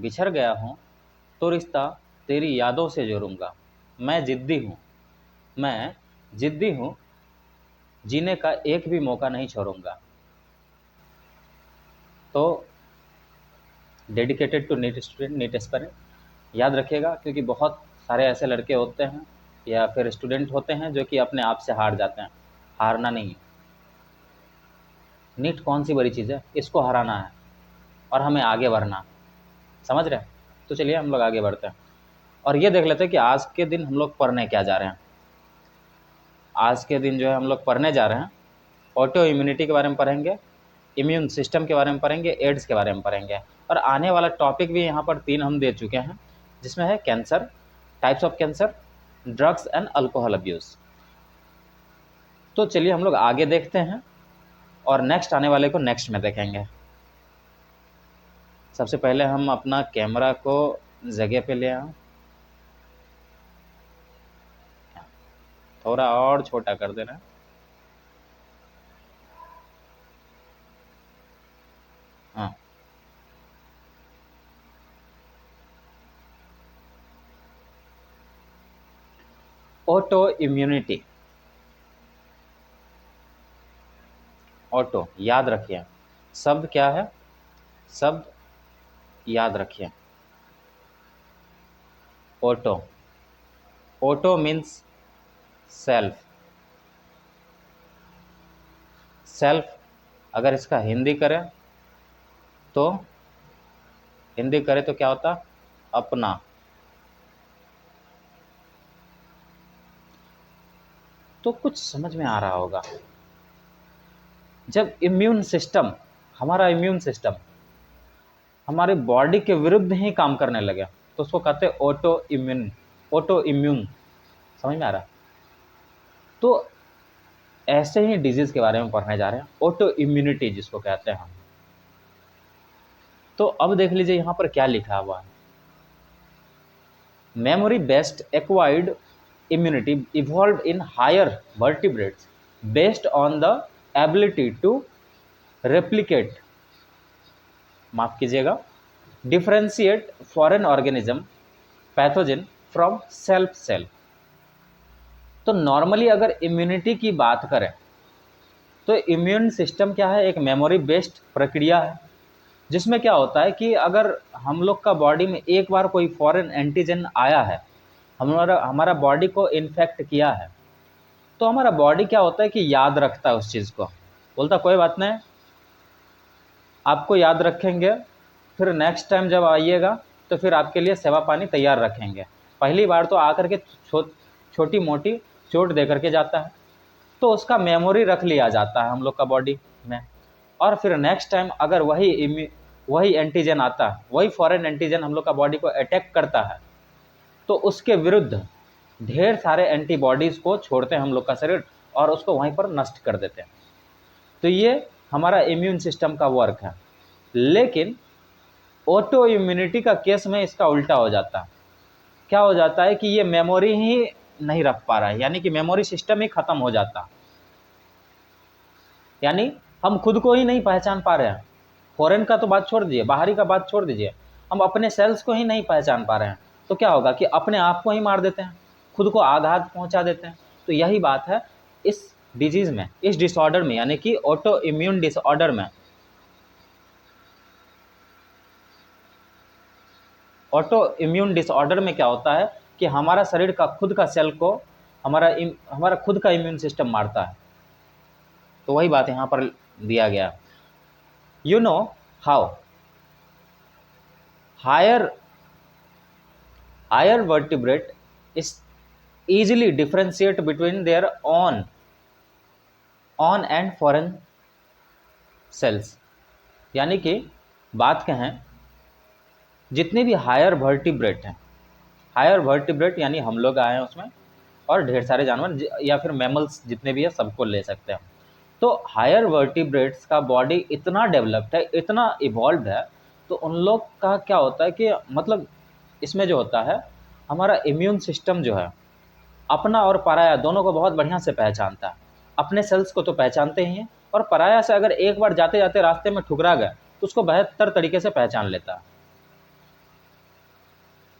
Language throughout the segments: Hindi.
बिछड़ गया हूँ तो रिश्ता तेरी यादों से जोड़ूंगा। मैं जिद्दी हूँ, जीने का एक भी मौका नहीं छोड़ूंगा। तो dedicated to NEET student, NEET aspirant, याद रखिएगा, क्योंकि बहुत सारे ऐसे लड़के होते हैं या फिर स्टूडेंट होते हैं जो कि अपने आप से हार जाते हैं। हारना नहीं है। नीट कौन सी बड़ी चीज़ है, इसको हराना है और हमें आगे बढ़ना। समझ रहे हैं? तो चलिए हम लोग आगे बढ़ते हैं और ये देख लेते हैं कि आज के दिन हम लोग पढ़ने क्या जा रहे हैं। आज के दिन जो है हम लोग पढ़ने जा रहे हैं ऑटो इम्यूनिटी के बारे में पढ़ेंगे, इम्यून सिस्टम के बारे में पढ़ेंगे, एड्स के बारे में पढ़ेंगे। और आने वाला टॉपिक भी यहाँ पर 3 हम दे चुके हैं, जिसमें है cancer, types of cancer, drugs and alcohol abuse. तो चलिए हम लोग आगे देखते हैं और नेक्स्ट आने वाले को नेक्स्ट में देखेंगे। सबसे पहले हम अपना कैमरा को जगह पे ले आए, थोड़ा और छोटा कर देना। हाँ, ऑटो इम्यूनिटी। ऑटो याद रखिए, शब्द क्या है, शब्द याद रखिए, auto. Auto means self. Self अगर इसका हिंदी करें तो क्या होता? अपना। तो कुछ समझ में आ रहा होगा। जब इम्यून सिस्टम, हमारा इम्यून सिस्टम हमारी बॉडी के विरुद्ध ही काम करने लगे तो उसको कहते हैं ऑटो इम्यून। ऑटो इम्यून, समझ में आ रहा? तो ऐसे ही डिजीज के बारे में पढ़ने जा रहे हैं, ऑटो इम्यूनिटी जिसको कहते हैं हम। तो अब देख लीजिए यहाँ पर क्या लिखा हुआ है। Memory based acquired immunity evolved in higher vertebrates based on the ability to replicate, माफ कीजिएगा, differentiate foreign organism pathogen from self cell। तो नॉर्मली अगर इम्यूनिटी की बात करें तो इम्यून सिस्टम क्या है, एक मेमोरी बेस्ड प्रक्रिया है, जिसमें क्या होता है कि अगर हम लोग का बॉडी में एक बार कोई फॉरेन एंटीजन आया है, हमारा बॉडी को इन्फेक्ट किया है, तो हमारा बॉडी क्या होता है कि याद रखता है उस चीज़ को, बोलता कोई बात नहीं, आपको याद रखेंगे, फिर नेक्स्ट टाइम जब आइएगा तो फिर आपके लिए सेवा पानी तैयार रखेंगे। पहली बार तो आकर के छोटी मोटी चोट दे करके जाता है, तो उसका मेमोरी रख लिया जाता है हम लोग का बॉडी में। और फिर नेक्स्ट टाइम अगर वही एंटीजन आता है, वही फॉरेन एंटीजन हम लोग का बॉडी को अटैक करता है, तो उसके विरुद्ध ढेर सारे एंटीबॉडीज़ को छोड़ते हैं हम लोग का शरीर और उसको वहीं पर नष्ट कर देते हैं। तो ये हमारा इम्यून सिस्टम का वर्क है। लेकिन ऑटो इम्यूनिटी का केस में इसका उल्टा हो जाता है। क्या हो जाता है कि ये मेमोरी ही नहीं रख पा रहा है, यानी कि मेमोरी सिस्टम ही खत्म हो जाता, यानी हम खुद को ही नहीं पहचान पा रहे हैं। फॉरेन का तो बात छोड़ दीजिए, बाहरी का बात छोड़ दीजिए, हम अपने सेल्स को ही नहीं पहचान पा रहे हैं। तो क्या होगा कि अपने आप को ही मार देते हैं, खुद को आघात पहुंचा देते हैं। तो यही बात है इस डिजीज़ में, इस डिसऑर्डर में, यानी कि ऑटो इम्यून डिसऑर्डर में। ऑटो इम्यून डिसऑर्डर में क्या होता है कि हमारा शरीर का खुद का सेल को हमारा खुद का इम्यून सिस्टम मारता है। तो वही बात यहाँ पर दिया गया। You know how higher vertebrate is easily differentiate between their own and foreign cells। यानी कि बात कहें, जितने भी हायर वर्टिब्रेट हैं, हायर वर्टिब्रेट यानी हम लोग आए हैं उसमें, और ढेर सारे जानवर या फिर मैमल्स जितने भी हैं सबको ले सकते हैं। तो हायर वर्टिब्रेट्स का बॉडी इतना डेवलप्ड है, इतना इवॉल्व है, तो उन लोग का क्या होता है कि मतलब इसमें जो होता है हमारा इम्यून सिस्टम जो है अपना और पराया दोनों को बहुत बढ़िया से पहचानता है। अपने सेल्स को तो पहचानते ही हैं, और पराया से अगर एक बार जाते जाते रास्ते में ठुकरा गया तो उसको बेहतर तरीके से पहचान लेता है।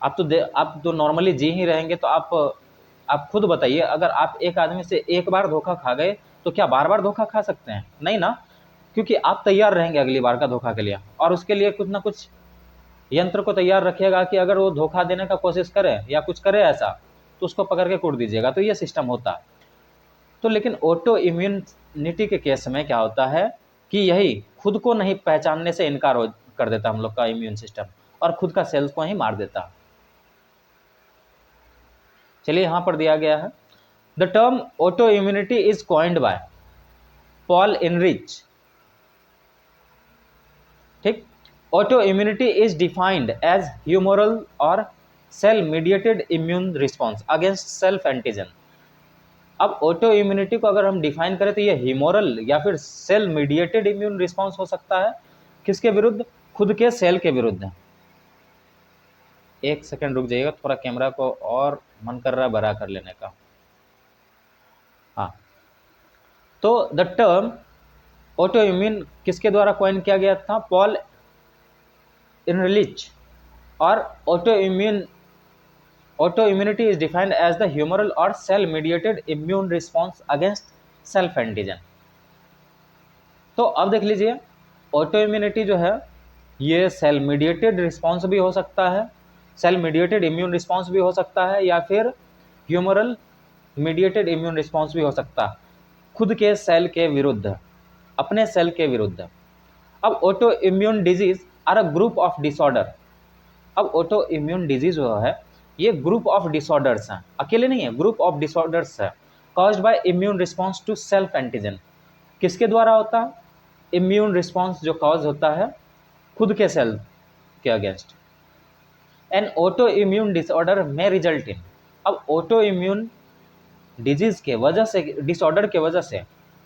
आप तो नॉर्मली जी ही रहेंगे, तो आप खुद बताइए, अगर आप एक आदमी से एक बार धोखा खा गए तो क्या बार बार धोखा खा सकते हैं? नहीं ना, क्योंकि आप तैयार रहेंगे अगली बार का धोखा के लिए, और उसके लिए कुछ ना कुछ यंत्र को तैयार रखिएगा कि अगर वो धोखा देने का कोशिश करे या कुछ करे ऐसा, तो उसको पकड़ के कूट दीजिएगा। तो ये सिस्टम होता है। तो लेकिन ऑटो इम्यूनिटी के केस में क्या होता है कि यही खुद को नहीं पहचानने से इनकार कर देता हम लोग का इम्यून सिस्टम, और खुद का सेल्स को ही मार देता। चलिए यहां पर दिया गया है, the term autoimmunity is coined by Paul Ehrlich. ठीक, autoimmunity is defined as humoral और cell mediated immune response against self antigen. अब ऑटो इम्यूनिटी को अगर हम डिफाइन करें तो ये ह्यूमरल या फिर सेल मीडिएटेड इम्यून रिस्पॉन्स हो सकता है। किसके विरुद्ध? खुद के सेल के विरुद्ध। एक सेकंड रुक जाइएगा, थोड़ा कैमरा को और मन कर रहा है बड़ा कर लेने का। हाँ, तो द टर्म ऑटो इम्यून किसके द्वारा कॉइन किया गया था? Paul Ehrlich. और autoimmunity is defined as the humoral और cell mediated immune response against self antigen. तो अब देख लीजिए, ऑटो इम्यूनिटी जो है ये सेल मीडिएटेड रिस्पॉन्स भी हो सकता है, सेल मीडिएटेड इम्यून रिस्पॉन्स भी हो सकता है, या फिर ह्यूमरल मीडिएटेड इम्यून रिस्पॉन्स भी हो सकता है, खुद के सेल के विरुद्ध, अपने सेल के विरुद्ध। अब autoimmune disease are a group of disorder. अब ऑटो इम्यून डिजीज जो है ये ग्रुप ऑफ डिसऑर्डर्स हैं, अकेले नहीं है, ग्रुप ऑफ डिसऑर्डर्स है, caused by immune response to self antigen. किसके द्वारा होता है? इम्यून रिस्पॉन्स जो कॉज होता है खुद के सेल के against. N auto immune disorder में रिजल्ट इन। अब ऑटो इम्यून डिजीज के वजह से, डिसऑर्डर के वजह से,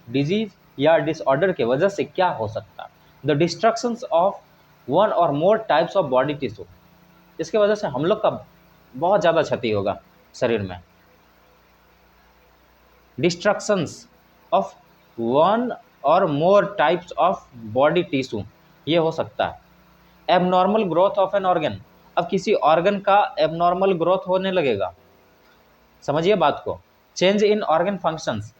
डिजीज या डिसऑर्डर के वजह से क्या हो सकता है? द डिस्ट्रक्शंस ऑफ वन और more types of body tissue. इसके वजह से हम लोग का बहुत ज़्यादा क्षति होगा शरीर में। डिस्ट्रक्शंस ऑफ वन और more types of body tissue, ये हो सकता है। Abnormal growth of an organ. अब किसी ऑर्गन का एबनॉर्मल ग्रोथ होने लगेगा, समझिए बात को। Change in organ functions.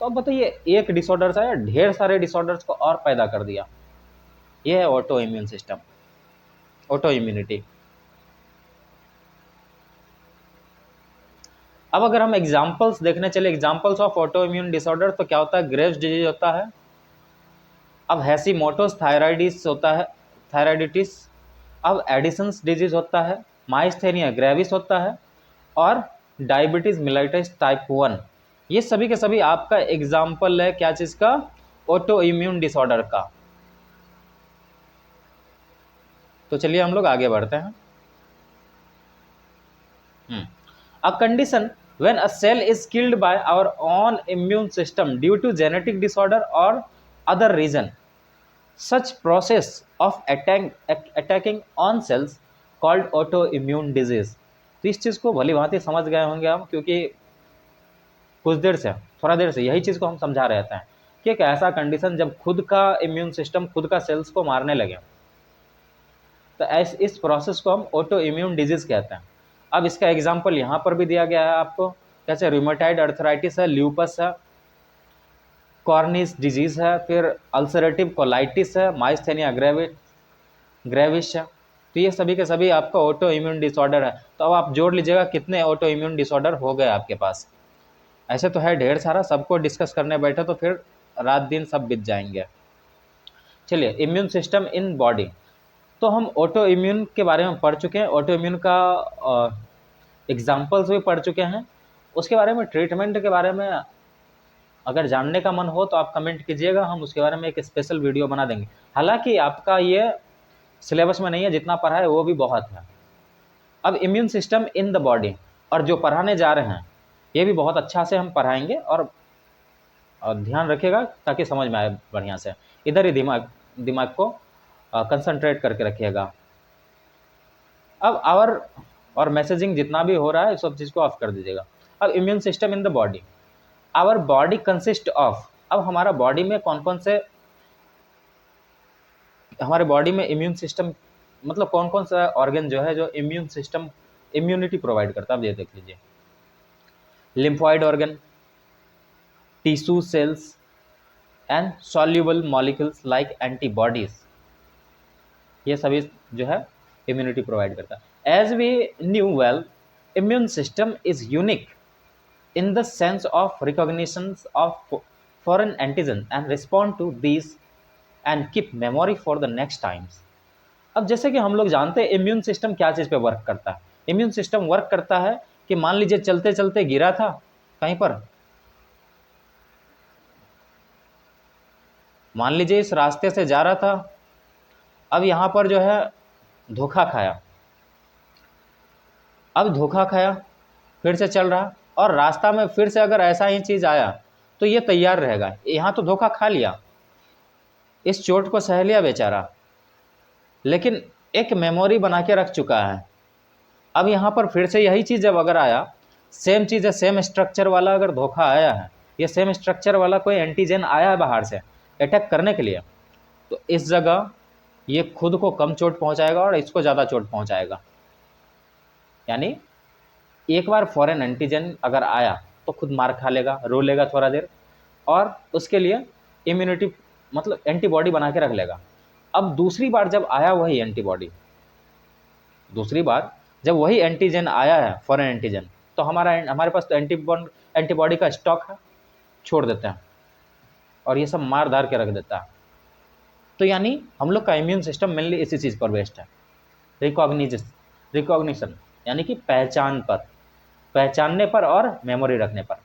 तो अब बताइए, एक डिसऑर्डर आया, ढेर सारे डिसऑर्डर्स को और पैदा कर दिया। ये है auto immune system, auto immunity. अब अगर हम एग्जांपल्स देखने चले, examples of auto immune disorder, तो क्या होता है? ग्रेव्स डिजीज होता है। अब हैशीमोटोस थायराइडिस होता है, थायराइडिटिस। अब एडिसन्स डिजीज होता है, माइस्थेनिया ग्रेविस होता है, और डायबिटीज मिलाइटिस टाइप 1। ये सभी के सभी आपका एग्जाम्पल है क्या चीज का? ऑटो इम्यून डिसऑर्डर का। तो चलिए हम लोग आगे बढ़ते हैं। A condition when a cell is killed by our own immune system due to genetic disorder or other reason. Such process of attacking on cells called autoimmune disease. तो इस चीज़ को भली भांति समझ गए होंगे हम, क्योंकि कुछ देर से, थोड़ा देर से यही चीज़ को हम समझा रहे थे कि एक ऐसा कंडीशन जब खुद का इम्यून सिस्टम खुद का सेल्स को मारने लगे, तो इस प्रोसेस को हम ऑटो इम्यून डिजीज कहते हैं। अब इसका एग्जाम्पल यहाँ पर भी दिया गया है आपको, कैसे? रूमेटाइड अर्थराइटिस है, ल्यूपस है, कॉर्निस डिजीज है, फिर अल्सरेटिव कोलाइटिस है, माइस्थेनिया ग्रेविस है। तो ये सभी के सभी आपका ऑटो इम्यून डिसऑर्डर है। तो अब आप जोड़ लीजिएगा कितने ऑटो इम्यून डिसऑर्डर हो गए आपके पास। ऐसे तो है ढेर सारा, सबको डिस्कस करने बैठे तो फिर रात दिन सब बीत जाएंगे। चलिए, इम्यून सिस्टम इन बॉडी। तो हम ऑटो इम्यून के बारे में पढ़ चुके हैं, ऑटो इम्यून का एग्जाम्पल्स भी पढ़ चुके हैं। उसके बारे में, ट्रीटमेंट के बारे में अगर जानने का मन हो तो आप कमेंट कीजिएगा, हम उसके बारे में एक स्पेशल वीडियो बना देंगे। हालांकि आपका ये सिलेबस में नहीं है, जितना पढ़ा है वो भी बहुत है। अब immune system in the body, और जो पढ़ाने जा रहे हैं ये भी बहुत अच्छा से हम पढ़ाएंगे, और ध्यान रखिएगा ताकि समझ में आए बढ़िया से। इधर ही दिमाग को कंसंट्रेट करके रखिएगा। अब आवर और मैसेजिंग जितना भी हो रहा है सब चीज़ को ऑफ कर दीजिएगा। अब immune system in the body, our body consist of. अब हमारा बॉडी में कौन कौन से, हमारे बॉडी में इम्यून सिस्टम मतलब कौन कौन सा ऑर्गन जो है जो इम्यून सिस्टम इम्यूनिटी प्रोवाइड करता है, आप ये देख लीजिए। Lymphoid organ, tissue cells and soluble molecules like antibodies, ये सभी जो है इम्यूनिटी प्रोवाइड करता है। As we knew well, immune system is unique in the sense of recognition of foreign antigen and respond to these and keep memory for the next times। अब जैसे कि हम लोग जानते हैं इम्यून सिस्टम क्या चीज़ पे वर्क करता है। इम्यून सिस्टम वर्क करता है कि मान लीजिए चलते चलते गिरा था कहीं पर, मान लीजिए इस रास्ते से जा रहा था, अब यहाँ पर जो है धोखा खाया, अब धोखा खाया, फिर से चल रहा, और रास्ता में फिर से अगर ऐसा ही चीज़ आया तो ये तैयार रहेगा। यहाँ तो धोखा खा लिया, इस चोट को सह लिया बेचारा, लेकिन एक मेमोरी बना के रख चुका है। अब यहाँ पर फिर से यही चीज़ जब अगर आया, सेम चीज़ है, सेम स्ट्रक्चर वाला अगर धोखा आया है, ये सेम स्ट्रक्चर वाला कोई एंटीजन आया है बाहर से अटैक करने के लिए, तो इस जगह ये खुद को कम चोट पहुँचाएगा और इसको ज़्यादा चोट पहुँचाएगा। यानी एक बार फॉरेन एंटीजन अगर आया तो खुद मार खा लेगा, रो लेगा थोड़ा देर, और उसके लिए इम्यूनिटी मतलब एंटीबॉडी बना के रख लेगा। अब दूसरी बार जब आया वही एंटीबॉडी, दूसरी बार जब वही एंटीजन आया है फॉरेन एंटीजन, तो हमारे पास तो एंटीबॉडी का स्टॉक है, छोड़ देते हैं और ये सब मार धार के रख देता है। तो यानी हम लोग का इम्यून सिस्टम मेनली इसी चीज़ पर बेस्ड है, रिकॉग्निशन यानी कि पहचान पर, पहचानने पर और मेमोरी रखने पर।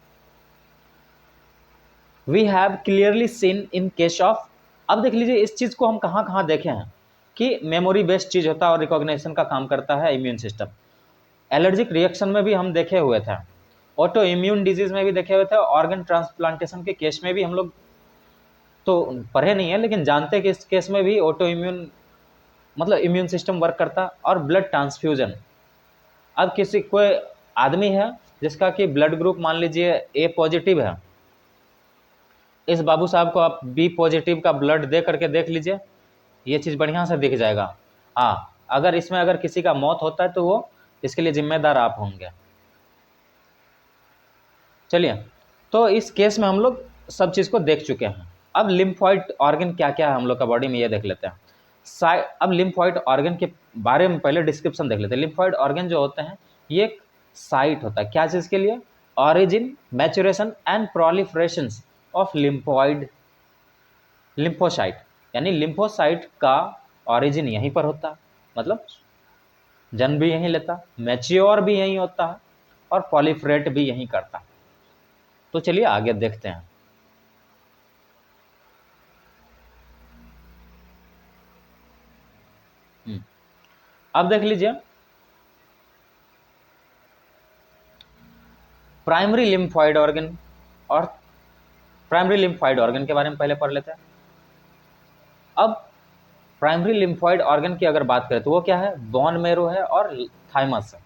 We have clearly seen in case of, अब देख लीजिए इस चीज़ को हम कहाँ कहाँ देखे हैं कि मेमोरी बेस्ड चीज़ होता है और रिकॉग्निशन का काम करता है इम्यून सिस्टम। एलर्जिक रिएक्शन में भी हम देखे हुए थे, ऑटो इम्यून डिजीज़ में भी देखे हुए थे, ऑर्गन ट्रांसप्लांटेशन के केस में भी हम लोग तो पढ़े नहीं है लेकिन जानते हैं कि इस केस में भी ऑटो इम्यून मतलब इम्यून सिस्टम वर्क करता, और ब्लड ट्रांसफ्यूजन। अब किसी कोई आदमी है जिसका कि ब्लड ग्रुप मान लीजिए ए पॉजिटिव है, इस बाबू साहब को आप बी पॉजिटिव का ब्लड दे करके देख लीजिए, ये चीज़ बढ़िया से दिख जाएगा। हाँ, अगर इसमें अगर किसी का मौत होता है तो वो इसके लिए जिम्मेदार आप होंगे। चलिए, तो इस केस में हम लोग सब चीज़ को देख चुके हैं। अब लिम्फॉइड ऑर्गन क्या क्या है हम लोग का बॉडी में, ये देख लेते हैं। अब लिम्फॉइड ऑर्गन के बारे में पहले डिस्क्रिप्शन देख लेते हैं। लिम्फॉइड ऑर्गन जो होते हैं ये एक साइट होता है, क्या चीज़ के लिए? Origin, maturation and proliferation of lymphocyte, यानी लिम्फोसाइट का ऑरिजिन यहीं पर होता है, मतलब जन्म भी यहीं लेता, मैच्योर भी यहीं होता है और प्रोलिफरेट भी यहीं करता है। तो चलिए आगे देखते हैं। अब देख लीजिए प्राइमरी लिम्फॉइड ऑर्गन, और प्राइमरी लिम्फॉइड ऑर्गन के बारे में पहले पढ़ लेते हैं। अब प्राइमरी लिम्फॉइड ऑर्गन की अगर बात करें तो वो क्या है? बोन मैरो है और थाइमस है।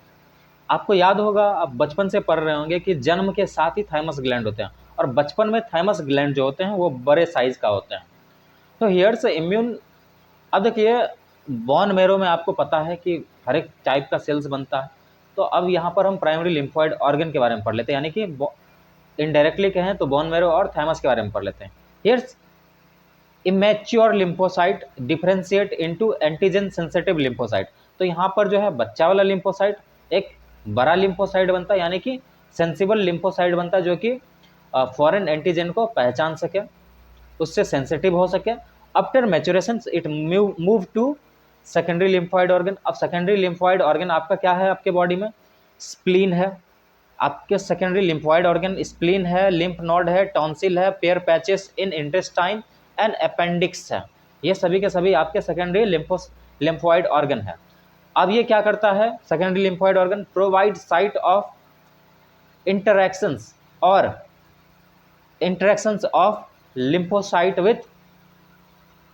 आपको याद होगा, आप बचपन से पढ़ रहे होंगे कि जन्म के साथ ही थाइमस ग्लैंड होते हैं, और बचपन में थाइमस ग्लैंड जो होते हैं वो बड़े साइज का होते हैं। तो हियर से इम्यून, अब देखिए बोन मैरो में आपको पता है कि हर एक टाइप का सेल्स बनता है। तो अब यहाँ पर हम प्राइमरी लिम्फॉइड ऑर्गन के बारे में पढ़ लेते हैं, यानी कि इनडायरेक्टली कहें तो बोन मैरो और थाइमस के बारे में पढ़ लेते हैं। Here's immature lymphocyte differentiate into antigen sensitive lymphocyte. तो यहाँ पर जो है बच्चा वाला लिम्फोसाइट एक बड़ा लिम्फोसाइट बनता है, यानी कि सेंसिबल लिम्फोसाइट बनता है, जो कि फॉरेन एंटीजन को पहचान सके, उससे सेंसिटिव हो सके। After maturation it move to secondary lymphoid organ. अब सेकेंडरी लिम्फॉइड ऑर्गन आपका क्या है? आपके बॉडी में स्प्लीन है, आपके सेकेंडरी लिम्फॉइड ऑर्गन स्प्लीन है, लिम्फ नोड है, टॉन्सिल है, Peyer patches in intestine and appendix है। ये सभी के सभी आपके सेकेंडरी लिम्फॉइड ऑर्गन है। अब ये क्या करता है? Secondary lymphoid organ provide site of interactions और interactions of lymphocyte with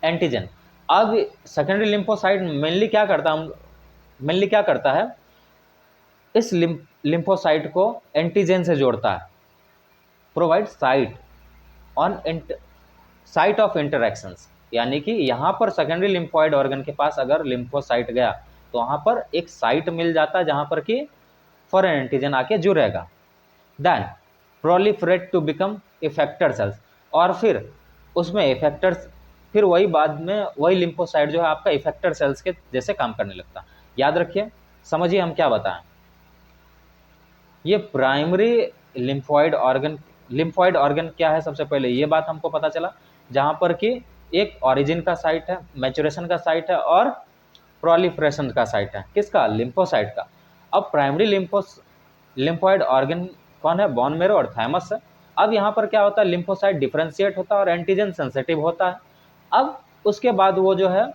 antigen. अब सेकेंडरी लिम्फोसाइट मेनली क्या करता है? इस लिम्फोसाइट को एंटीजन से जोड़ता है, प्रोवाइड साइट ऑफ इंटरैक्शंस। यानी कि यहाँ पर सेकेंडरी लिम्फोइड ऑर्गन के पास अगर लिम्फोसाइट गया तो वहाँ पर एक साइट मिल जाता है जहाँ पर कि फॉरेन एंटीजन आके जुड़ेगा। Then proliferate to become effector cells, और फिर उसमें इफेक्टर्स, फिर वही बाद में वही लिम्फोसाइट जो है आपका इफेक्टर सेल्स के जैसे काम करने लगता। याद रखिए, समझिए हम क्या बताएं। ये प्राइमरी लिम्फोइड ऑर्गन क्या है, सबसे पहले ये बात हमको पता चला, जहां पर कि एक ऑरिजिन का साइट है, मैचुरेशन का साइट है और प्रोलिफरेशन का साइट है, किसका, लिम्फोसाइट का। अब प्राइमरी लिम्फोइड ऑर्गन कौन है, बोन मैरो और थाइमस है। अब यहाँ पर क्या होता है, लिम्फोसाइट डिफरेंशिएट होता है और एंटीजन सेंसिटिव होता है। अब उसके बाद वो जो है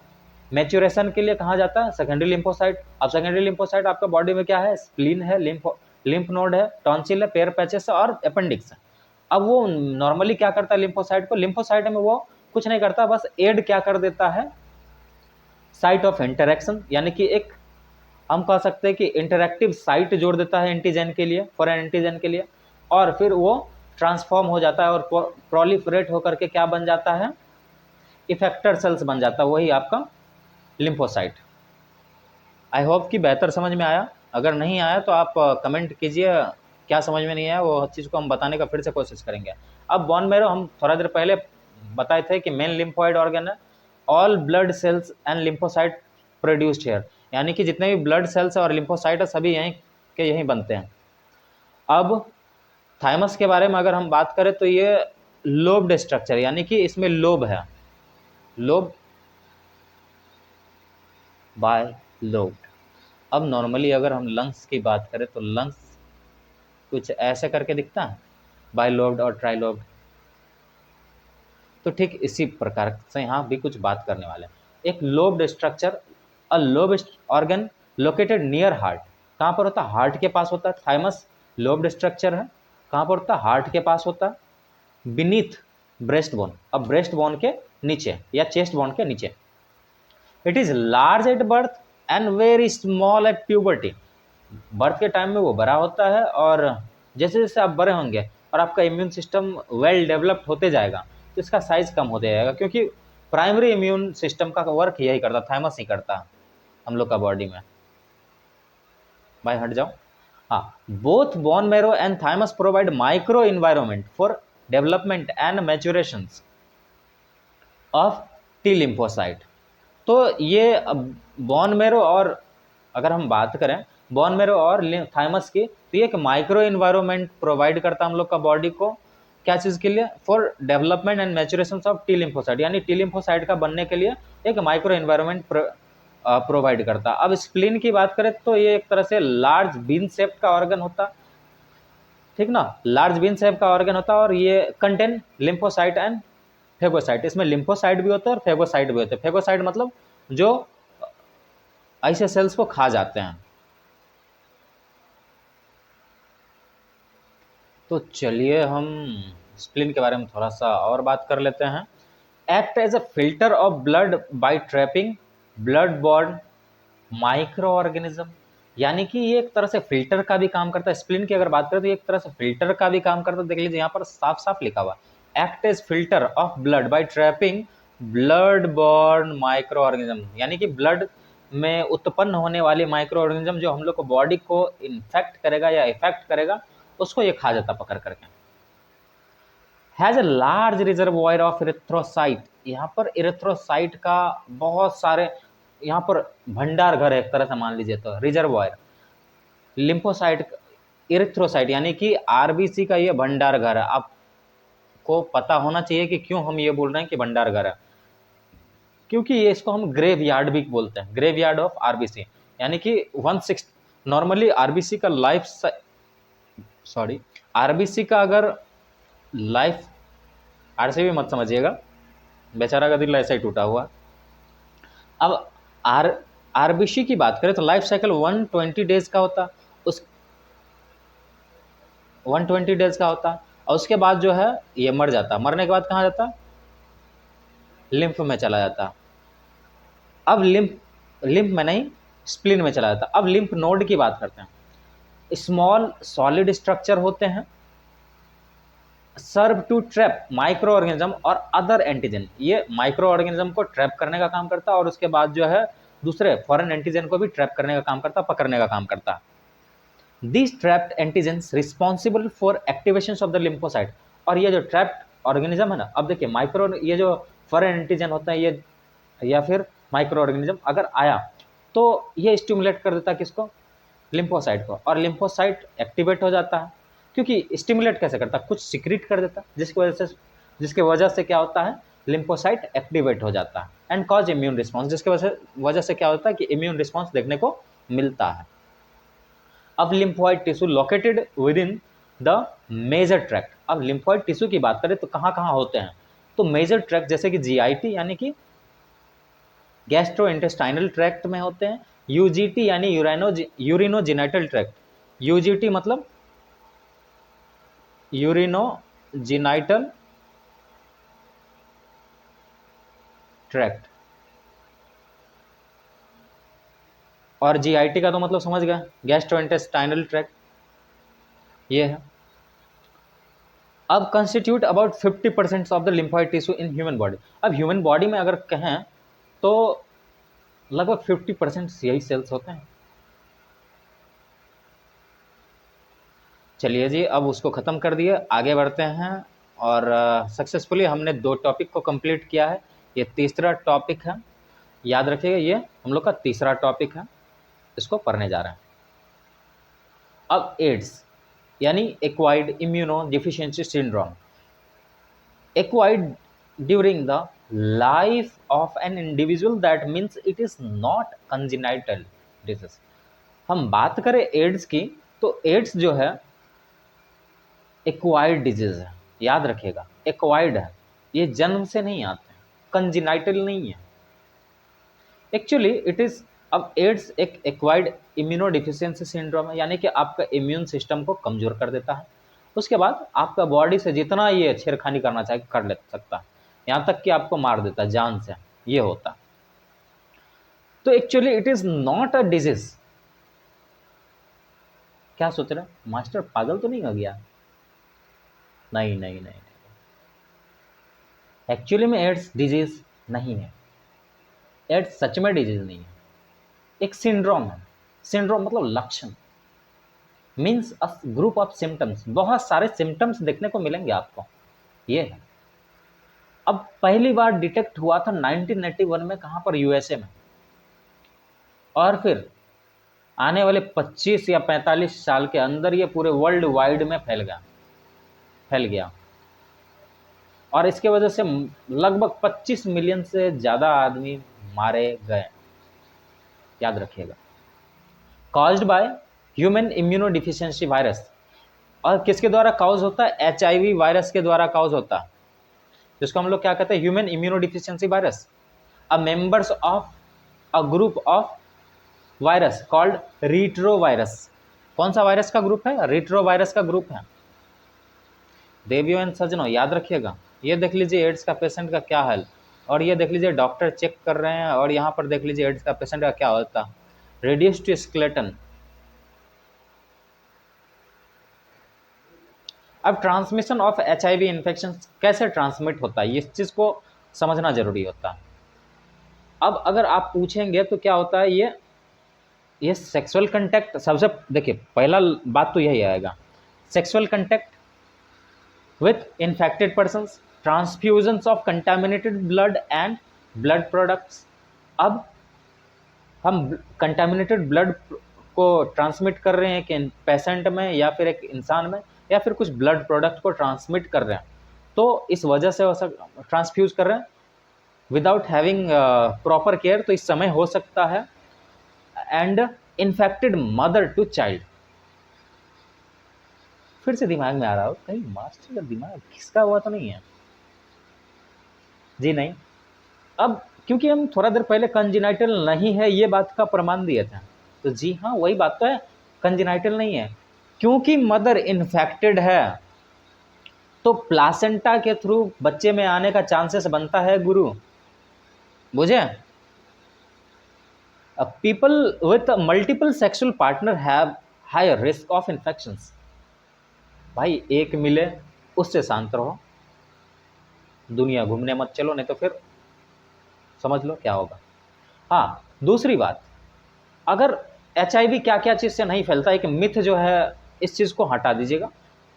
मैच्योरेशन के लिए कहाँ जाता है, सेकेंडरी लिम्फोसाइट। अब सेकेंडरी लिम्फोसाइट आपका बॉडी में क्या है, स्प्लीन है, लिम्फ नोड है, टॉन्सिल है, पेयर पैचेस है और अपेंडिक्स है। अब वो नॉर्मली क्या करता है लिम्फोसाइट को, लिम्फोसाइट में वो कुछ नहीं करता, बस एड क्या कर देता है, साइट ऑफ इंटरेक्शन, यानी कि एक हम कह सकते हैं कि इंटरैक्टिव साइट जोड़ देता है एंटीजन के लिए, फॉरेन एंटीजन के लिए, और फिर वो ट्रांसफॉर्म हो जाता है और प्रोलिफरेट होकर के क्या बन जाता है, इफेक्टर सेल्स बन जाता है, वही आपका लिम्फोसाइट। आई होप कि बेहतर समझ में आया। अगर नहीं आया तो आप कमेंट कीजिए क्या समझ में नहीं आया, वो चीज़ को हम बताने का फिर से कोशिश करेंगे। अब बोन मैरो हम थोड़ा देर पहले बताए थे कि मेन लिम्फोइड ऑर्गन है, all blood cells and lymphocyte produced here, यानी कि जितने भी ब्लड सेल्स और लिम्फोसाइट है सभी यहीं के यहीं बनते हैं। अब थाइमस के बारे में अगर हम बात करें तो ये लोब्ड स्ट्रक्चर, यानी कि इसमें लोब है, लोब बाय लोब्ड। अब नॉर्मली अगर हम लंग्स की बात करें तो लंग्स कुछ ऐसे करके दिखता है, बाइलोब्ड और ट्राइलोब्ड। तो ठीक इसी प्रकार से यहाँ भी कुछ बात करने वाले हैं। एक lobed structure, a lobed organ located near heart, कहाँ पर होता है, हार्ट के पास होता है। थाइमस लोब्ड स्ट्रक्चर है, कहाँ पर होता है, हार्ट के पास होता है, बीनीथ ब्रेस्ट बोन, अब ब्रेस्ट बोन के नीचे या चेस्ट बोन के नीचे। It is large at birth and very small at puberty, birth के टाइम में वो बड़ा होता है और जैसे जैसे आप बड़े होंगे और आपका इम्यून सिस्टम वेल डेवलप्ड होते जाएगा तो इसका साइज कम होते जाएगा, क्योंकि प्राइमरी इम्यून सिस्टम का वर्क यही करता, थाइमस ही करता हम लोग का बॉडी में। भाई हट जाओ। हाँ, both bone marrow and thymus provide micro environment for development and maturation of T lymphocyte. तो ये बोन मैरो और अगर हम बात करें बोन मैरो और थाइमस की, तो ये एक माइक्रो इन्वायरमेंट प्रोवाइड करता है हम लोग का बॉडी को, क्या चीज़ के लिए, for development and maturation of T lymphocyte, यानी टी लिम्फोसाइट का बनने के लिए एक माइक्रो इन्वायरमेंट प्रोवाइड करता। अब स्प्लीन की बात करें तो ये एक तरह से लार्ज बीन शेप का ऑर्गन होता, ठीक ना, लार्ज बीन शेप का ऑर्गन होता और ये कंटेन लिम्फोसाइट एंड फेगोसाइट, इसमें लिम्फोसाइट भी होता है और फेगोसाइट भी होते हैं। फेगोसाइट मतलब जो ऐसे सेल्स को खा जाते हैं। तो चलिए हम स्प्लीन के बारे में थोड़ा सा और बात कर लेते हैं। Act as a filter of blood by trapping blood borne microorganism, यानी कि ये एक तरह से फिल्टर का भी काम करता है। स्प्लीन की अगर बात करें तो ये एक तरह से फिल्टर का भी काम करता है। देख लीजिए यहाँ पर साफ साफ लिखा हुआ, act as filter of blood by trapping blood borne microorganism, यानी कि ब्लड में उत्पन्न होने वाले माइक्रो ऑर्गेनिज्म जो हम लोग को बॉडी को इन्फेक्ट करेगा या इफेक्ट करेगा, उसको ये खा जाता पकड़ करके। Has a large reservoir of erythrocyte, यहाँ पर इरिथ्रोसाइट का बहुत सारे यहाँ पर भंडार घर है एक तरह से मान लीजिए, तो रिजर्वॉयर लिम्फोसाइट इरिथ्रोसाइट यानी कि आरबीसी का ये भंडार घर है। आपको पता होना चाहिए कि क्यों हम ये बोल रहे हैं कि भंडार घर है, क्योंकि ये इसको हम ग्रेव यार्ड भी बोलते हैं, ग्रेव यार्ड ऑफ आरबीसी, यानी कि 1/6 नॉर्मली आरबीसी का आरबीसी का अगर लाइफ, आर से भी मत समझिएगा, बेचारा का दिल ऐसा ही टूटा हुआ। अब आरबीसी की बात करें तो लाइफ साइकिल 120 डेज का होता, उस 120 डेज का होता, और उसके बाद जो है ये मर जाता, मरने के बाद कहाँ जाता, लिम्फ में चला जाता। अब लिम्फ में नहीं, स्प्लीन में चला जाता। अब लिम्फ नोड की बात करते हैं। स्मॉल सॉलिड स्ट्रक्चर होते हैं सर्व टू ट्रैप माइक्रो ऑर्गेनिज्म और अदर एंटीजन, ये माइक्रो ऑर्गेनिज्म को ट्रैप करने का काम करता है और उसके बाद जो है दूसरे फॉरेन एंटीजन को भी ट्रैप करने का काम करता है, पकड़ने का काम करता है। These trapped antigens responsible for activation of the lymphocyte. और ये जो ट्रैप्ड ऑर्गेनिज्म है ना, अब देखिए माइक्रो, ये जो फॉरेन एंटीजन होता है ये या फिर माइक्रो ऑर्गेनिज्म अगर आया तो ये स्टिमुलेट कर देता है किसको, लिम्फोसाइट को, और लिम्फोसाइट एक्टिवेट हो जाता है। क्योंकि स्टिमुलेट कैसे करता है, कुछ सिक्रीट कर देता है जिसकी वजह से क्या होता है, लिम्फोसाइट एक्टिवेट हो जाता है एंड कॉज इम्यून रिस्पॉन्स, जिसके वजह से क्या होता है कि इम्यून रिस्पॉन्स देखने को मिलता है। अब lymphoid tissue located within the major tract. अब लिम्फोइड टिश्यू की बात करें तो कहाँ कहाँ होते हैं, तो मेजर ट्रैक्ट जैसे कि जीआईटी यानी कि गैस्ट्रोइंटेस्टाइनल ट्रैक्ट में होते हैं, यूजीटी यानी यूरिनोजेनिटल ट्रैक्ट, यूजीटी मतलब यूरिनोजेनिटल ट्रैक्ट, और जीआईटी का तो मतलब समझ गए, गैस्ट्रोइंटेस्टाइनल ट्रैक्ट, ये है। अब constitute about 50% of the lymphoid tissue in human body. अब ह्यूमन बॉडी में अगर कहें तो लगभग 50% यही सेल्स होते हैं। चलिए जी, अब उसको ख़त्म कर दिए, आगे बढ़ते हैं। और सक्सेसफुली हमने 2 टॉपिक को कंप्लीट किया है, ये तीसरा टॉपिक है, याद रखिएगा ये हम लोग का तीसरा टॉपिक है, इसको पढ़ने जा रहे हैं। अब एड्स यानी acquired immuno deficiency syndrome, acquired during the life of an individual, that means it is not congenital disease. हम बात करें एड्स की तो एड्स जो है एक्वायर्ड डिजीज है, याद रखिएगा एक्वायर्ड है, ये जन्म से नहीं आते हैं, कंजेनाइटल नहीं है एक्चुअली इट इज। अब एड्स एक एक्वायर्ड इम्यूनोडिफिशियंसी सिंड्रोम है, यानी कि आपका इम्यून सिस्टम को कमजोर कर देता है, उसके बाद आपका बॉडी से जितना ये छेड़खानी करना चाहे कर ले सकता है, यहाँ तक कि आपको मार देता है जान से, ये होता। तो actually it is not a disease. क्या सोच रहे हैं मास्टर, पागल तो नहीं हो गया? नहीं नहीं नहीं, एक्चुअली में एड्स डिजीज नहीं है, एड्स सच में डिजीज नहीं है, एक सिंड्रोम है। सिंड्रोम मतलब लक्षण, means a group of symptoms, बहुत सारे सिम्टम्स देखने को मिलेंगे आपको, ये है। अब पहली बार डिटेक्ट हुआ था 1981 में, कहाँ पर, यूएसए में, और फिर आने वाले 25 या 45 साल के अंदर ये पूरे वर्ल्ड वाइड में फैल गया और इसके वजह से लगभग 25 मिलियन से ज़्यादा आदमी मारे गए, याद रखिएगा। Caused by human immunodeficiency virus, और किसके द्वारा काउज होता है, एचआईवी वायरस के द्वारा काउज होता है, जिसको हम लोग क्या कहते हैं, human immunodeficiency virus. A members of a group of virus called retrovirus. कौन सा वायरस का ग्रुप है, रीट्रो वायरस का ग्रुप है। देवियों एंड सज्जनों याद रखिएगा, ये देख लीजिए एड्स का पेशेंट का क्या हाल, और ये देख लीजिए डॉक्टर चेक कर रहे हैं, और यहाँ पर देख लीजिए एड्स का पेशेंट का क्या होता है, रेड्यूस टू स्केलेटन। अब ट्रांसमिशन ऑफ एचआईवी इन्फेक्शन कैसे ट्रांसमिट होता है, इस चीज़ को समझना जरूरी होता है। अब अगर आप पूछेंगे तो क्या होता है, ये सेक्सुअल कंटैक्ट, सबसे देखिए पहला बात तो यही आएगा, sexual contact with infected persons, transfusions of contaminated blood and blood products. अब हम कंटामिनेटेड ब्लड को ट्रांसमिट कर रहे हैं कि पेशेंट में या फिर एक इंसान में, या फिर कुछ ब्लड प्रोडक्ट को ट्रांसमिट कर रहे हैं, तो इस वजह से ट्रांसफ्यूज कर रहे हैं विदाउट हैविंग प्रॉपर केयर, तो इस समय हो सकता है and infected mother to child. फिर से दिमाग में आ रहा हो कहीं मास्टर का दिमाग किसका हुआ तो नहीं है जी? नहीं। अब क्योंकि हम थोड़ा देर पहले कंजेनाइटल नहीं है ये बात का प्रमाण दिए थे, तो जी हाँ वही बात तो है, कंजेनाइटल नहीं है, क्योंकि मदर इन्फेक्टेड है तो प्लासेंटा के थ्रू बच्चे में आने का चांसेस बनता है गुरु, बुझे? People with multiple sexual partner have higher risk of infections. भाई एक मिले उससे शांत रहो, दुनिया घूमने मत चलो, नहीं तो फिर समझ लो क्या होगा। हाँ, दूसरी बात, अगर HIV क्या क्या चीज़ से नहीं फैलता, एक मिथ जो है इस चीज़ को हटा दीजिएगा।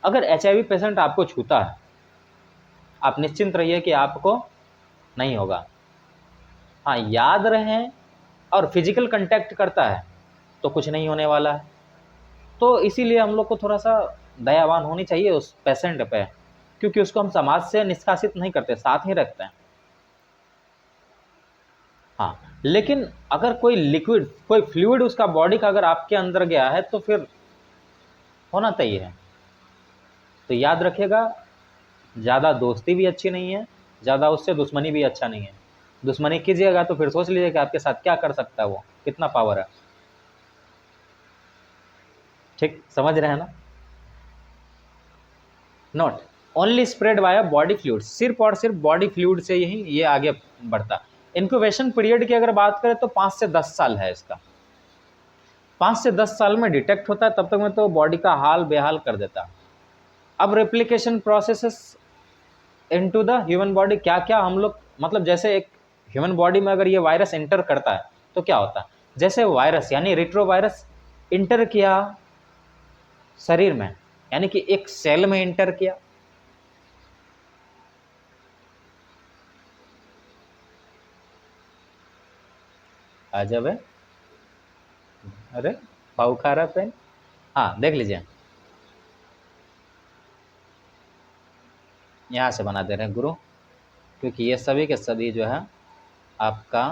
अगर HIV पेशेंट आपको छूता है, आप निश्चिंत रहिए कि आपको नहीं होगा। हाँ, याद रहें, और फिजिकल कांटेक्ट करता है तो कुछ नहीं होने वाला है। तो इसीलिए हम लोग को थोड़ा सा दयावान होनी चाहिए उस पेशेंट पे, क्योंकि उसको हम समाज से निष्कासित नहीं करते, साथ ही रखते हैं। हाँ, लेकिन अगर कोई लिक्विड, कोई फ्लूइड उसका बॉडी का अगर आपके अंदर गया है तो फिर होना चाहिए है। तो याद रखिएगा, ज़्यादा दोस्ती भी अच्छी नहीं है, ज़्यादा उससे दुश्मनी भी अच्छा नहीं है। दुश्मनी कीजिएगा तो फिर सोच लीजिए कि आपके साथ क्या कर सकता है, वो कितना पावर है। ठीक समझ रहे हैं ना? Not only spread by body fluid, सिर्फ और सिर्फ बॉडी फ्लूइड से ही ये आगे बढ़ता। इंक्यूबेशन पीरियड की अगर बात करें तो 5 से 10 साल है इसका। 5 से 10 साल में डिटेक्ट होता है, तब तक में तो बॉडी का हाल बेहाल कर देता। अब replication processes into the human body, क्या क्या हम लोग, मतलब जैसे एक ह्यूमन बॉडी में अगर ये वायरस एंटर करता है तो क्या होता है, जैसे वायरस यानी रेट्रोवायरस इंटर किया शरीर में, यानी कि एक सेल में इंटर किया, अजब है, अरे पाऊ खा रहा पेन। हाँ देख लीजिए, यहाँ से बना दे रहे हैं गुरु, क्योंकि ये सभी के सभी जो है आपका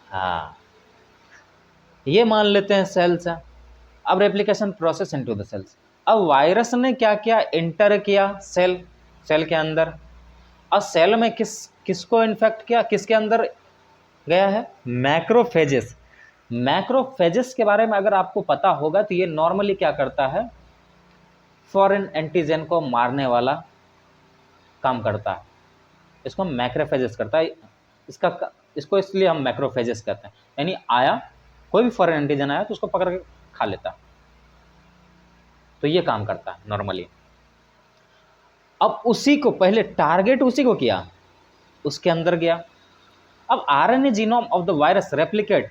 हाँ, ये मान लेते हैं सेल्स है। अब replication process into the cells, अब वायरस ने क्या क्या इंटर किया सेल के अंदर, और सेल में किसको इन्फेक्ट किया, किसके अंदर गया है, मैक्रोफेजेस। मैक्रोफेजेस के बारे में अगर आपको पता होगा तो ये नॉर्मली क्या करता है, फॉरेन एंटीजन को मारने वाला काम करता है, इसको मैक्रोफेजेस करता है। इसको इसलिए हम मैक्रोफेजेस कहते हैं, यानी आया कोई भी फॉरेन एंटीजन आया तो उसको पकड़ के खा लेता, तो ये काम करता है नॉर्मली। अब उसी को पहले टारगेट उसी को किया, उसके अंदर गया। अब RNA genome of the virus replicate,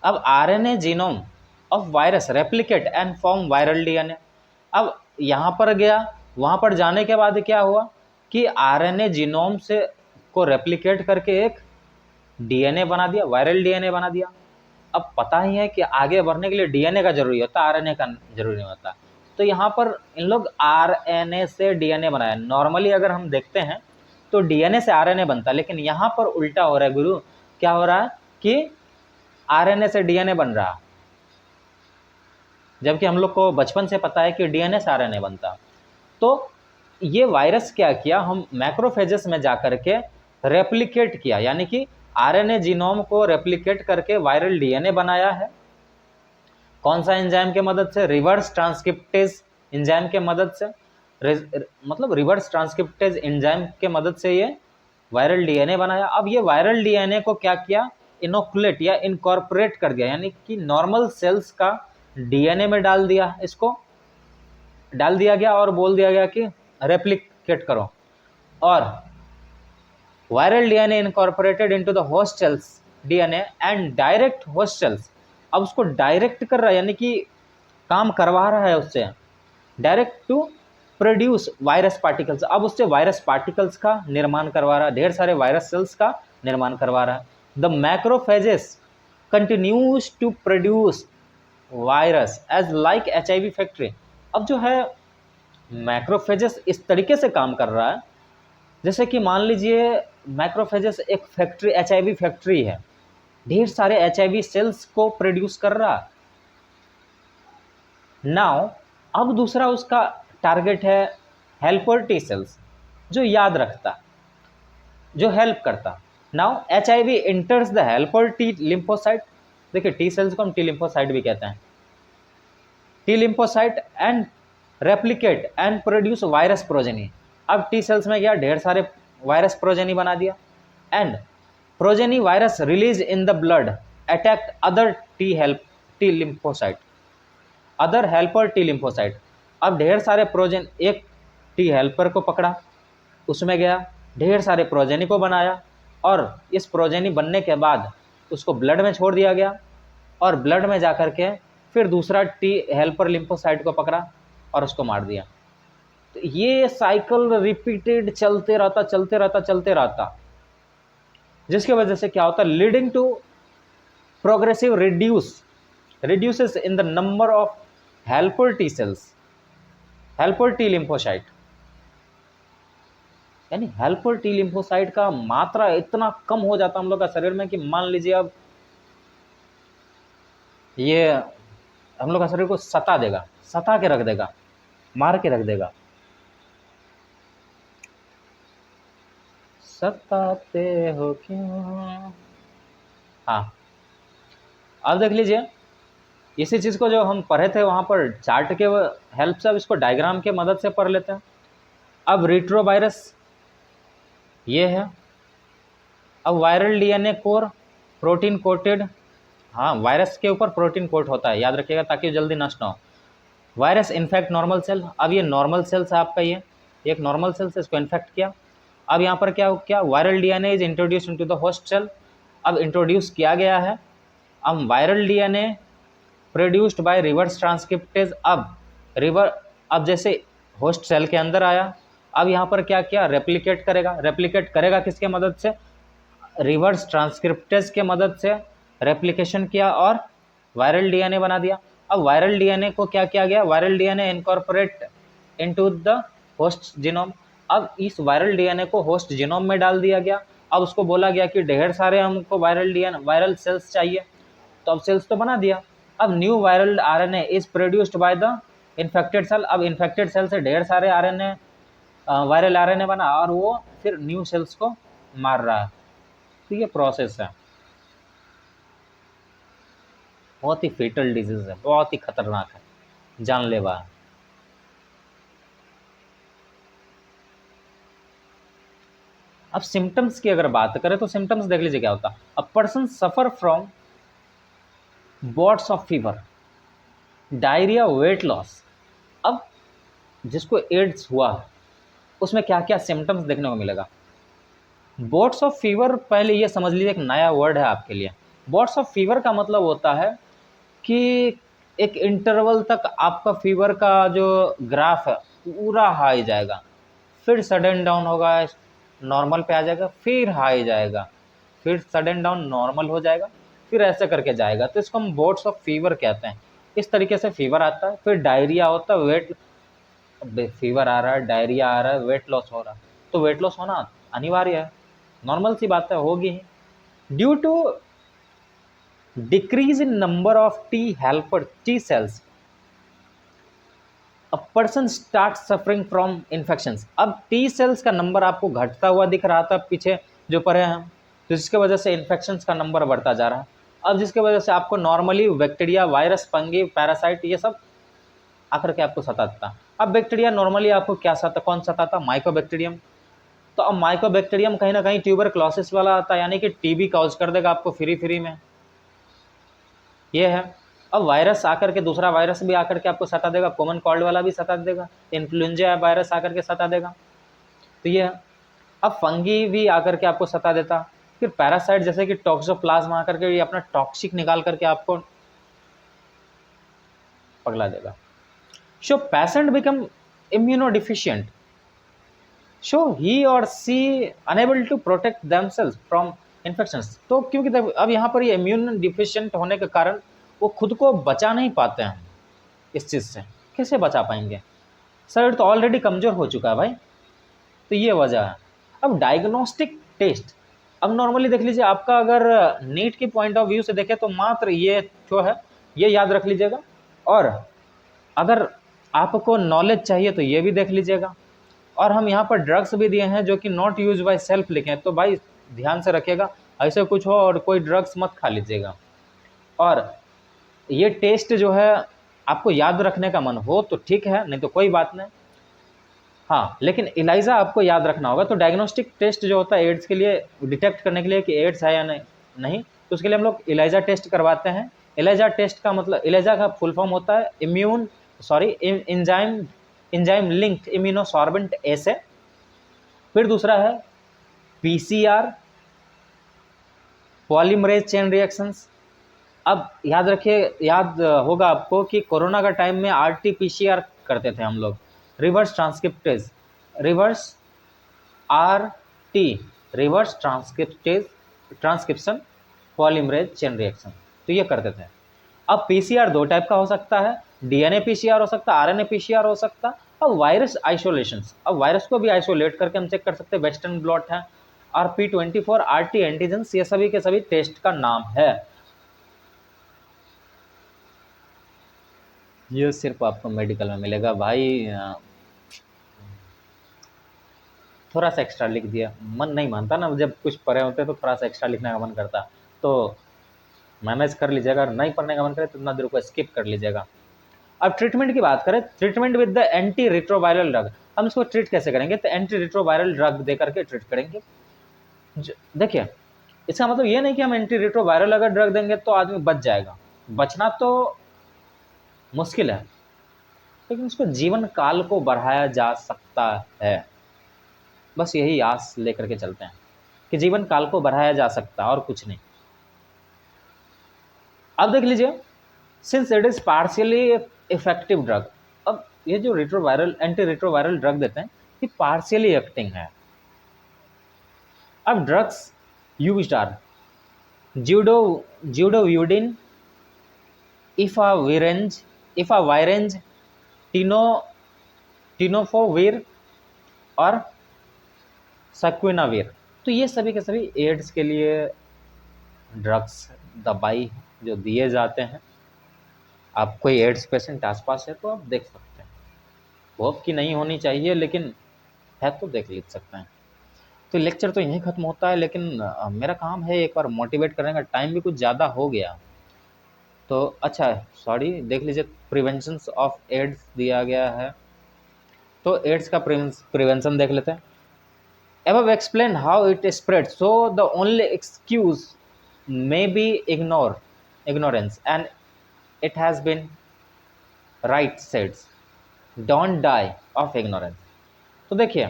अब RNA genome of virus replicate and form viral DNA. अब यहाँ पर गया, वहाँ पर जाने के बाद क्या हुआ कि आरएनए जीनोम से को रेप्लिकेट करके एक डीएनए बना दिया, वायरल डीएनए बना दिया। अब पता ही है कि आगे बढ़ने के लिए डीएनए का जरूरी होता है, आरएनए का जरूरी नहीं होता। तो यहाँ पर इन लोग आरएनए से डीएनए बनाया। नॉर्मली अगर हम देखते हैं तो डीएनए से आरएनए बनता है, लेकिन यहाँ पर उल्टा हो रहा है गुरु। क्या हो रहा है कि आरएनए से डीएनए बन रहा, जबकि हम लोग को बचपन से पता है कि डीएनए से आरएनए बनता। तो ये वायरस क्या किया, हम मैक्रोफेजेस में जाकर के रेप्लिकेट किया, यानी कि आरएनए जीनोम को रेप्लिकेट करके वायरल डीएनए बनाया है। कौन सा एंजाइम के मदद से, रिवर्स ट्रांसक्रिप्टेज एंजाइम के मदद से, मतलब रिवर्स ट्रांसक्रिप्टेज एंजाइम के मदद से ये वायरल डीएनए बनाया। अब ये वायरल डीएनए को क्या किया, इनोकुलेट या इनकॉर्पोरेट कर दिया, यानी कि नॉर्मल सेल्स का डीएनए में डाल दिया, इसको डाल दिया गया और बोल दिया गया कि रेप्लिकेट करो। और viral DNA incorporated into the host cells DNA and direct host cells, अब उसको डायरेक्ट कर रहा है, यानी कि काम करवा रहा है उससे, direct to produce virus particles. अब उससे वायरस पार्टिकल्स का निर्माण करवा रहा है, ढेर सारे वायरस सेल्स का निर्माण करवा रहा है। The macrophages continues to produce virus as like HIV factory. अब जो है मैक्रोफेजेस इस तरीके से काम कर रहा है जैसे कि मान लीजिए मैक्रोफेजेस एक फैक्ट्री, HIV फैक्ट्री है, ढेर सारे HIV सेल्स को प्रोड्यूस कर रहा। नाउ अब दूसरा उसका टारगेट है हेल्पर टी सेल्स, जो याद रखता, जो हेल्प करता। Now HIV इंटर्स the helper T lymphocyte, देखिए टी सेल्स को हम टी लिम्फोसाइट भी कहते हैं, T lymphocyte and replicate and produce virus progeny. अब टी सेल्स में क्या, ढेर सारे वायरस प्रोजेनी बना दिया, and progeny virus release in the blood, attack other T lymphocyte, other helper T lymphocyte. अब ढेर सारे प्रोजेन, एक टी हेल्पर को पकड़ा, उसमें गया, ढेर सारे प्रोजेनी को बनाया, और इस प्रोजेनी बनने के बाद उसको ब्लड में छोड़ दिया गया, और ब्लड में जाकर के फिर दूसरा टी हेल्पर लिम्फोसाइट को पकड़ा और उसको मार दिया। तो ये साइकिल रिपीटेड चलते रहता चलते रहता चलते रहता, जिसकी वजह से क्या होता, leading to progressive reduces in the number of helper T cells, helper T lymphocyte। यानी हेल्पर टी लिम्फोसाइट का मात्रा इतना कम हो जाता हम लोग का शरीर में कि मान लीजिए अब ये हम लोग का शरीर को सता देगा, सता के रख देगा, मार के रख देगा। सताते हो क्यों। हाँ, अब देख लीजिए, इसी चीज़ को जो हम पढ़े थे वहाँ पर चार्ट के हेल्प से अब इसको डायग्राम के मदद से पढ़ लेते हैं। अब रेट्रोवायरस ये है, अब viral DNA core protein coated, हाँ वायरस के ऊपर प्रोटीन कोट होता है, याद रखिएगा ताकि जल्दी नष्ट ना हो। वायरस इन्फेक्ट नॉर्मल सेल, अब ये नॉर्मल सेल्स है आपका, ये एक नॉर्मल सेल से इसको इन्फेक्ट किया। अब यहाँ पर क्या viral DNA is introduce into the host cell, अब इंट्रोड्यूस किया गया है। अब viral DNA produced by reverse transcriptase, अब जैसे होस्ट सेल के अंदर आया, अब यहाँ पर क्या किया, रेप्लिकेट करेगा किसके मदद से, रिवर्स ट्रांसक्रिप्टेज के मदद से रेप्लिकेशन किया और वायरल डीएनए बना दिया। अब वायरल डीएनए को क्या किया गया, viral DNA incorporate into the host genome, अब इस वायरल डीएनए को होस्ट जीनोम में डाल दिया गया। अब उसको बोला गया कि ढेर सारे हमको वायरल सेल्स चाहिए, तो अब सेल्स तो बना दिया। अब new viral RNA is produced by the infected cell, अब इन्फेक्टेड सेल से ढेर सारे आरएनए वायरल आरएनए बना और वो फिर न्यू सेल्स को मार रहा है। तो ये प्रोसेस है, बहुत ही फेटल डिजीज है, बहुत ही खतरनाक है, जानलेवा है। अब सिम्टम्स की अगर बात करें तो सिम्टम्स देख लीजिए क्या होता है। A person suffer from bots of fever, diarrhoea, weight loss. अब जिसको एड्स हुआ है उसमें क्या क्या सिम्टम्स देखने को मिलेगा। बॉट्स ऑफ फीवर, पहले ये समझ लीजिए एक नया वर्ड है आपके लिए। बॉट्स ऑफ फीवर का मतलब होता है कि एक इंटरवल तक आपका फीवर का जो ग्राफ है पूरा हाई जाएगा, फिर सडन डाउन होगा, नॉर्मल पे आ जाएगा, फिर हाई जाएगा, फिर सडन डाउन नॉर्मल हो जाएगा, फिर ऐसे करके जाएगा। तो इसको हम बॉट्स ऑफ फीवर कहते हैं। इस तरीके से फीवर आता है, फिर डायरिया होता है, फीवर आ रहा है, डायरिया आ रहा है, वेट लॉस हो रहा है, तो वेट लॉस होना अनिवार्य है, नॉर्मल सी बात है, होगी ही। Due to decrease in number of T helper T cells, a person start suffering from infections. अब टी सेल्स का नंबर आपको घटता हुआ दिख रहा था पीछे जो पढ़े हैं, तो जिसके वजह से इन्फेक्शंस का नंबर बढ़ता जा रहा है। अब जिसके वजह से आपको normally bacteria, virus, fungi, parasite ये सब आकर के आपको सताता। अब बैक्टीरिया नॉर्मली आपको क्या कौन सताता, माइकोबैक्टीरियम। तो अब माइकोबैक्टीरियम कहीं ना कहीं ट्यूबरक्लोसिस वाला आता है, यानी कि टीबी कॉज कर देगा आपको फ्री में, ये है। अब वायरस आकर के, दूसरा वायरस भी आकर के आपको सता देगा, कॉमन कोल्ड वाला भी सता देगा, इन्फ्लुएंजा वायरस आकर के सता देगा, तो ये है। अब फंगी भी आकर के आपको सता देता, फिर पैरासाइट जैसे कि टॉक्सोप्लाज्मा आकर के ये अपना टॉक्सिक निकाल करके आपको पगला देगा। So patient become इम्यूनोडिफिशिएंट, so he or she unable to protect themselves from infections. तो क्योंकि अब यहाँ पर ये इम्यून डिफिशिएंट होने के कारण वो खुद को बचा नहीं पाते हैं इस चीज़ से। कैसे बचा पाएंगे, शरीर तो ऑलरेडी कमज़ोर हो चुका है भाई, तो ये वजह है। अब डायग्नोस्टिक टेस्ट, अब नॉर्मली देख लीजिए, आपका अगर नीट की पॉइंट ऑफ व्यू से देखें तो मात्र ये जो है ये याद रख लीजिएगा, और अगर आपको नॉलेज चाहिए तो ये भी देख लीजिएगा। और हम यहाँ पर ड्रग्स भी दिए हैं जो कि नॉट यूज बाय सेल्फ लिखे हैं, तो भाई ध्यान से रखिएगा, ऐसे कुछ हो और कोई ड्रग्स मत खा लीजिएगा। और ये टेस्ट जो है आपको याद रखने का मन हो तो ठीक है, नहीं तो कोई बात नहीं। हाँ, लेकिन इलाइजा आपको याद रखना होगा। तो डायग्नोस्टिक टेस्ट जो होता है एड्स के लिए, डिटेक्ट करने के लिए कि एड्स है या नहीं, तो उसके लिए हम लोग एलिजा टेस्ट करवाते हैं। एलिजा टेस्ट का मतलब, एलिजा का फुल फॉर्म होता है एंजाइम लिंक्ड इम्यूनोसॉर्बेंट एसे। फिर दूसरा है पीसीआर, पॉलीमरेज चेन रिएक्शंस। अब याद रखिए, याद होगा आपको कि कोरोना का टाइम में आरटीपीसीआर करते थे हम लोग, reverse transcriptase, reverse RT, reverse transcription polymerase chain reaction, तो ये करते थे। अब पीसीआर दो टाइप का हो सकता है, डीएनए पीसीआर हो सकता है, आरएनए पीसीआर हो सकता है, और वायरस आइसोलेशन। अब वायरस को भी आइसोलेट करके हम चेक कर सकते हैं, वेस्टर्न ब्लॉट है और P24 आरटी एंटीजेंस, ये सभी के सभी टेस्ट का नाम है। ये सिर्फ आपको मेडिकल में मिलेगा भाई। थोड़ा सा एक्स्ट्रा लिख दिया, मन नहीं मानता ना, जब कुछ पढ़े होते तो थोड़ा सा एक्स्ट्रा लिखने का मन करता, तो मैनेज कर लीजिएगा। नहीं पढ़ने का मन करे तो इतना देर को स्किप कर लीजिएगा। अब ट्रीटमेंट की बात करें, treatment with the anti retroviral drug, हम इसको ट्रीट कैसे करेंगे? तो एंटी रिट्रोवायरल ड्रग दे करके ट्रीट करेंगे। देखिए, इसका मतलब ये नहीं कि हम एंटी रिट्रोवायरल अगर ड्रग देंगे तो आदमी बच जाएगा, बचना तो मुश्किल है, लेकिन उसको जीवन काल को बढ़ाया जा सकता है। बस यही आस लेकर के चलते हैं कि जीवन काल को बढ़ाया जा सकता है, और कुछ नहीं। अब देख लीजिए, since it is partially effective drug, अब ये जो रिट्रोवायरल एंटी रिट्रोवायरल ड्रग देते हैं ये पार्शियली एक्टिंग है। अब ड्रग्स यूज्ड आर ज्यूडोव्यूडिन, इफावायरेंज, टिनोफोवीर और सक्विनावीर। तो ये सभी के सभी एड्स के लिए ड्रग्स, दवाई जो दिए जाते हैं। आप कोई एड्स पेशेंट आसपास है तो आप देख सकते हैं, होप की नहीं होनी चाहिए, लेकिन है तो देख लिख सकते हैं। तो लेक्चर तो यहीं ख़त्म होता है, लेकिन मेरा काम है एक बार मोटिवेट करने का, टाइम भी कुछ ज़्यादा हो गया तो अच्छा सॉरी। देख लीजिए, प्रिवेंशन ऑफ एड्स दिया गया है, तो एड्स का प्रिवेंशन देख लेते हैं। Above explain how it spreads, so the only excuse may be ignorance, and it has been right said, don't die of ignorance। तो देखिए,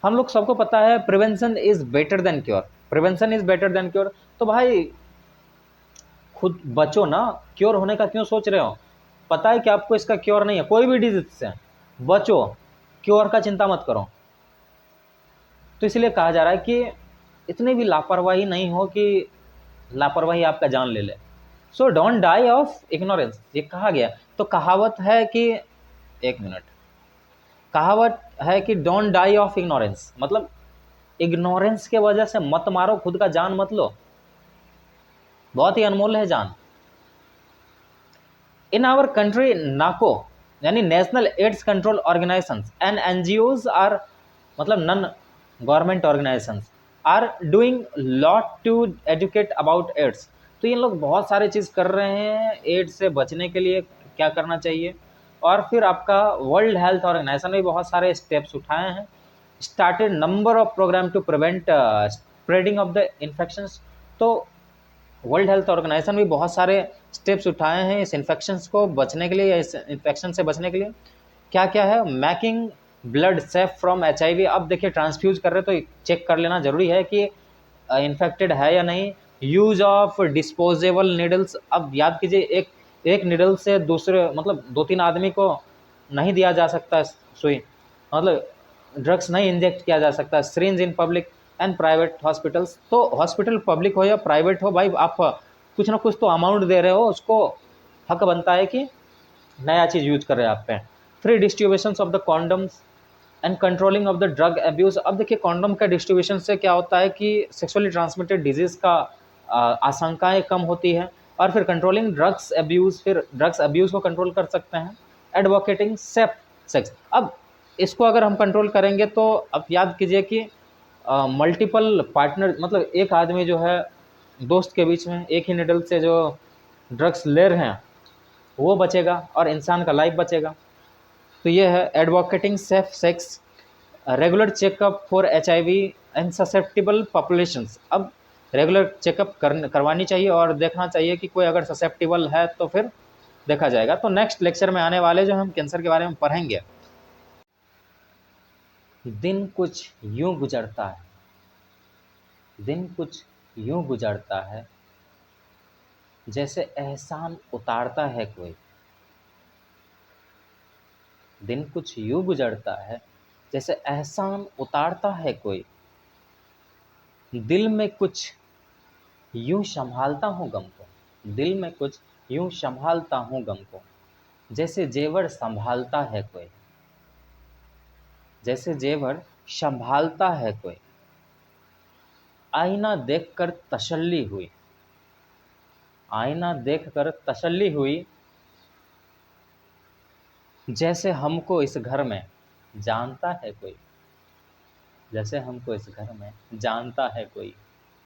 हम लोग सबको पता है prevention is better than cure, prevention is better than cure. तो भाई खुद बचो ना, क्योर होने का क्यों सोच रहे हो? पता है कि आपको इसका क्योर नहीं है, कोई भी डिजीज से बचो, क्योर का चिंता मत करो। तो इसलिए कहा जा रहा है कि इतनी भी लापरवाही नहीं हो कि लापरवाही आपका जान ले ले। So don't die of ignorance, ये कहा गया। तो कहावत है कि, एक मिनट, कहावत है कि डोंट डाई ऑफ इग्नोरेंस, मतलब इग्नोरेंस के वजह से मत मारो, खुद का जान मत लो, बहुत ही अनमोल है जान। इन आवर कंट्री नाको यानी national AIDS control organisations and NGOs are, मतलब non government organisations are doing lot to educate about AIDS. तो ये लोग बहुत सारे चीज़ कर रहे हैं एड्स से बचने के लिए, क्या करना चाहिए। और फिर आपका वर्ल्ड हेल्थ ऑर्गेनाइजेशन भी बहुत सारे स्टेप्स उठाए हैं, started number of program to prevent spreading of the infections. तो वर्ल्ड हेल्थ ऑर्गेनाइजेशन भी बहुत सारे स्टेप्स उठाए हैं इस इन्फेक्शंस को बचने के लिए, या इस इन्फेक्शन से बचने के लिए। क्या क्या है? Making blood safe from HIV। अब देखिए, ट्रांसफ्यूज कर रहे तो चेक कर लेना जरूरी है कि इन्फेक्टेड है या नहीं। यूज ऑफ डिस्पोजेबल निडल्स, अब याद कीजिए, एक निडल से दूसरे, मतलब 2-3 आदमी को नहीं दिया जा सकता सुई, मतलब ड्रग्स नहीं इंजेक्ट किया जा सकता। Syringe in public and private hospitals, तो हॉस्पिटल पब्लिक हो या प्राइवेट हो, भाई आप कुछ ना कुछ तो अमाउंट दे रहे हो, उसको हक बनता है कि नया चीज़ यूज कर रहे हैं आप पे। Free distribution of the condoms and controlling of the drug abuse. अब देखिए, कॉन्डम का डिस्ट्रीब्यूशन से क्या होता है कि सेक्सुअली ट्रांसमिटेड डिजीज़ का आशंकाएँ कम होती है। और फिर कंट्रोलिंग ड्रग्स अब्यूज़, फिर ड्रग्स अब्यूज़ को कंट्रोल कर सकते हैं। एडवोकेटिंग सेफ सेक्स, अब इसको अगर हम कंट्रोल करेंगे तो अब याद कीजिए कि मल्टीपल पार्टनर, मतलब एक आदमी जो है दोस्त के बीच में एक ही निडल से जो ड्रग्स ले रहे हैं वो बचेगा और इंसान का लाइफ बचेगा। तो ये है advocating safe sex, regular checkup for HIV and susceptible populations. अब रेगुलर चेकअप करवानी चाहिए और देखना चाहिए कि कोई अगर ससेप्टिबल है तो फिर देखा जाएगा। तो नेक्स्ट लेक्चर में आने वाले जो हम कैंसर के बारे में पढ़ेंगे। दिन कुछ यूं गुजरता है, दिन कुछ यूं गुजरता है, जैसे एहसान उतारता है कोई। दिन कुछ यूं गुजरता है, जैसे एहसान उतारता है कोई। दिल में कुछ यूं संभालता हूँ गम को, दिल में कुछ यूं संभालता हूँ गम को, जैसे जेवर संभालता है कोई, जैसे जेवर संभालता है कोई। आईना देखकर तसल्ली हुई, आईना देखकर तसल्ली हुई, जैसे हमको इस घर में जानता है कोई, जैसे हमको इस घर में जानता है कोई।